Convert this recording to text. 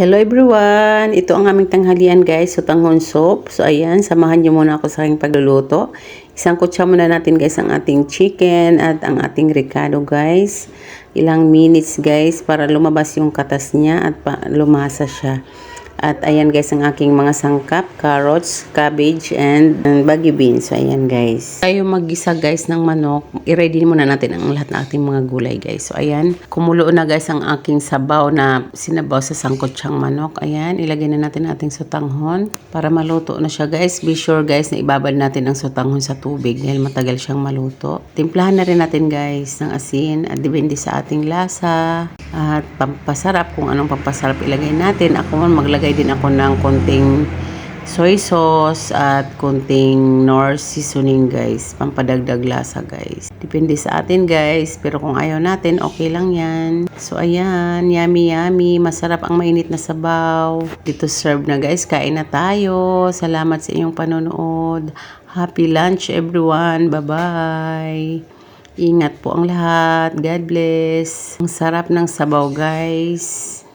Hello everyone! Ito ang aming tanghalian guys, so tanghon soup. So ayan, samahan niyo muna ako sa aking pagluluto. Isang kutsa muna natin guys ang ating chicken at ang ating ricado guys. Ilang minutes guys para lumabas yung katas niya at lumasa siya. At ayan guys ang aking mga sangkap, carrots, cabbage, and baggy beans. So ayan guys. Tayo maggisa guys ng manok. I-ready muna natin ang lahat ng ating mga gulay guys. So ayan, kumulo na guys ang aking sabaw na sinabaw sa sangkotsyang manok. Ayan, ilagay na natin ang ating sotanghon para maluto na siya guys. Be sure guys na ibabad natin ang sotanghon sa tubig dahil matagal siyang maluto. Timplahan na rin natin guys ng asin at depende sa ating lasa. At pampasarap, kung anong pampasarap ilagay natin. Ako man maglagay din ako ng konting soy sauce at konting Knorr seasoning guys. Pampadagdag lasa guys. Depende sa atin guys. Pero kung ayaw natin, okay lang yan. So ayan, yummy yummy. Masarap ang mainit na sabaw. Dito serve na guys. Kain na tayo. Salamat sa inyong panonood. Happy lunch everyone. Bye-bye. Ingat po ang lahat. God bless. Ang sarap ng sabaw guys.